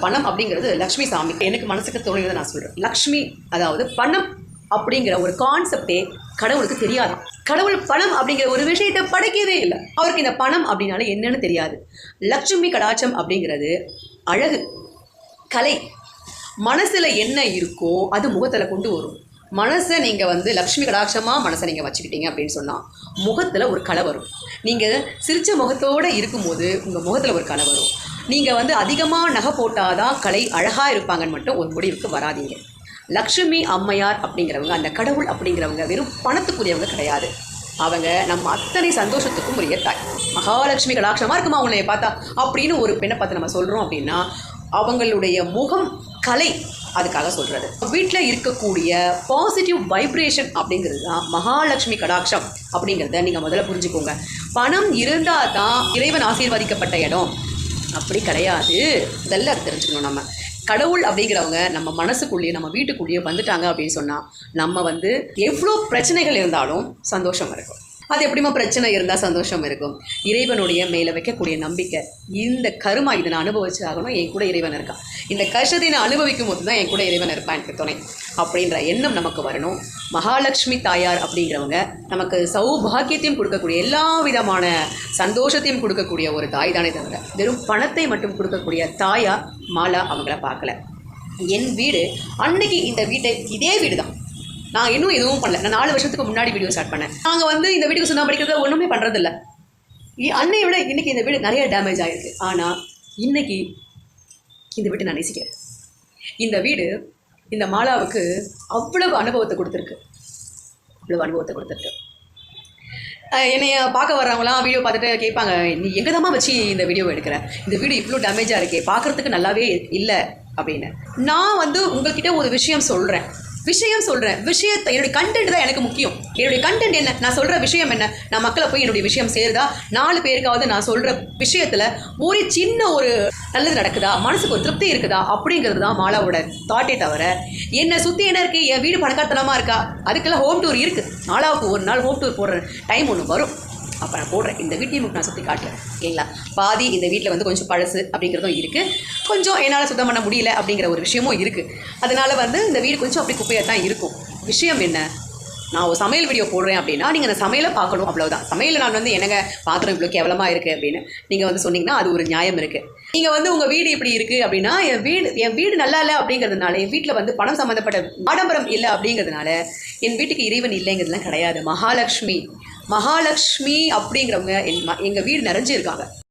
பணம் அப்படிங்கிறது லக்ஷ்மி சாமி. எனக்கு மனசுக்கு தோணுகிறத நான் சொல்கிறேன். லக்ஷ்மி அதாவது பணம் அப்படிங்கிற ஒரு கான்செப்டே கடவுளுக்கு தெரியாது. கடவுள் பணம் அப்படிங்கிற ஒரு விஷயத்தை படைக்கவே இல்லை. அவருக்கு இந்த பணம் அப்படின்னால என்னன்னு தெரியாது. லட்சுமி கடாட்சம் அப்படிங்கிறது அழகு, கலை, மனசில் என்ன இருக்கோ அது முகத்தில் கொண்டு வரும். மனசை நீங்கள் லக்ஷ்மி கடாட்சமாக மனசை நீங்கள் வச்சுக்கிட்டீங்க அப்படின்னு சொன்னால் முகத்தில் ஒரு கலை வரும். நீங்கள் சிரித்த முகத்தோடு இருக்கும்போது உங்கள் முகத்தில் ஒரு கலை வரும். நீங்கள் அதிகமாக நகை போட்டால் தான் கலை அழகாக இருப்பாங்கன்னு மட்டும் ஒரு முடிவுக்கு வராதிங்க. லக்ஷ்மி அம்மையார் அப்படிங்கிறவங்க, அந்த கடவுள் அப்படிங்கிறவங்க வெறும் பணத்துக்குரியவங்க கிடையாது. அவங்க நம்ம அத்தனை சந்தோஷத்துக்கும் உரிய தாய். மகாலட்சுமி கடாட்சமாக இருக்குமா உன்னை பார்த்தா அப்படின்னு ஒரு பெண்ணை பார்த்து நம்ம சொல்கிறோம் அப்படின்னா அவங்களுடைய முகம் கலை, அதுக்காக சொல்கிறது. வீட்டில் இருக்கக்கூடிய பாசிட்டிவ் வைப்ரேஷன் அப்படிங்கிறது தான் மகாலட்சுமி கடாட்சம் அப்படிங்கிறத நீங்கள் முதல்ல புரிஞ்சுக்கோங்க. பணம் இருந்தால் தான் இறைவன் ஆசீர்வதிக்கப்பட்ட இடம் அப்படி கிடையாது. இதெல்லாம் அது தெரிஞ்சுக்கணும். நம்ம கடவுள் அப்படிங்கிறவங்க நம்ம மனசுக்குள்ளேயே நம்ம வீட்டுக்குள்ளேயே வந்துட்டாங்க அப்படின்னு சொன்னால் நம்ம எவ்வளோ பிரச்சனைகள் இருந்தாலும் சந்தோஷம் இருக்கும். அது எப்படிமா பிரச்சனை இருந்தால் சந்தோஷம் இருக்கும்? இறைவனுடைய மேலே வைக்கக்கூடிய நம்பிக்கை. இந்த கருமா இதை நான் அனுபவிச்சு ஆகணும், என் கூட இறைவன் இருக்கான். இந்த கஷ்டத்தை நான் அனுபவிக்கும் போது தான் என் கூட இறைவன் இருப்பான் எனக்கு துணை அப்படின்ற எண்ணம் நமக்கு வரணும். மகாலட்சுமி தாயார் அப்படிங்கிறவங்க நமக்கு சௌபாகியத்தையும் கொடுக்கக்கூடிய, எல்லா விதமான சந்தோஷத்தையும் கொடுக்கக்கூடிய ஒரு தாய் தானே தவிர வெறும் பணத்தை மட்டும் கொடுக்கக்கூடிய தாயா மாலா அவங்கள பார்க்கல. என் வீடு அன்னைக்கு இந்த வீட்டை இதே வீடு தான். நான் இன்னும் எதுவும் பண்ணல. நான் 4 வருஷத்துக்கு முன்னாடி வீடியோ ஸ்டார்ட் பண்ணேன். நாங்கள் இந்த வீட்டுக்கு சொன்னால் படிக்கிறத ஒன்றுமே பண்ணுறதில்ல. அன்னையை விட இன்றைக்கி இந்த வீடு நிறைய டேமேஜ் ஆகிருக்கு. ஆனால் இன்றைக்கி இந்த வீட்டை நான் நேசிக்கிறேன். இந்த வீடு இந்த மாலாவுக்கு அவ்வளவு அனுபவத்தை கொடுத்துருக்கு. என்னைய பார்க்க வர்றவங்களாம் வீடியோ பார்த்துட்டு கேட்பாங்க, நீ எங்கே தான் வச்சு இந்த வீடியோ எடுக்கிற? இந்த வீடு இவ்வளோ டேமேஜாக இருக்கே, பார்க்குறதுக்கு நல்லாவே இல்லை அப்படின்னு. நான் உங்கள்கிட்ட ஒரு விஷயம் சொல்கிறேன். விஷயத்தை என்னுடைய கண்டென்ட் தான் எனக்கு முக்கியம். என்னுடைய கண்டென்ட் என்ன, நான் சொல்கிற விஷயம் என்ன, நான் மக்களை போய் என்னுடைய விஷயம் சேருதா, 4 பேருக்காவது நான் சொல்கிற விஷயத்தில் ஒரு சின்ன ஒரு நல்லது நடக்குதா, மனசுக்கு ஒரு திருப்தி இருக்குதா அப்படிங்கிறது தான் மாலாவோட தாட்டே தவிர என்னை சுற்றி என்ன இருக்குது, என் வீடு பணக்காரத்தனமாக இருக்கா, அதுக்கெல்லாம் ஹோம் டூர் இருக்குது. மாலாவுக்கு ஒரு நாள் ஹோம் டூர் போடுற டைம் ஒன்று வரும். அப்போ நான் போடுறேன். இந்த வீட்டையும் நான் சுற்றி காட்டுறேன். ஓகேங்களா? பாதி இந்த வீட்டில் கொஞ்சம் பழசு அப்படிங்கிறதும் இருக்குது, கொஞ்சம் என்னால் சுத்தம் பண்ண முடியல அப்படிங்கிற ஒரு விஷயமும் இருக்குது. அதனால் இந்த வீடு கொஞ்சம் அப்படி குப்பையாக தான் இருக்கும். விஷயம் என்ன, நான் ஒரு சமையல் வீடியோ போடுறேன் அப்படின்னா நீங்கள் அந்த சமையலை பார்க்கணும், அவ்வளோதான். சமையல் நான் என்னங்க பாத்திரம் இவ்வளோ கேவலமாக இருக்குது அப்படின்னு நீங்கள் சொன்னீங்கன்னா அது ஒரு நியாயம் இருக்குது. நீங்கள் உங்கள் வீடு இப்படி இருக்குது அப்படின்னா என் வீடு நல்லா இல்லை அப்படிங்கிறதுனால, என் வீட்டில் பணம் சம்மந்தப்பட்ட ஆடம்பரம் இல்லை அப்படிங்கிறதுனால என் வீட்டுக்கு இறைவன் இல்லைங்கிறதுலாம் கிடையாது. மகாலட்சுமி அப்படிங்கிறவங்க எங்கள் வீடு நிறைஞ்சிருக்காங்க.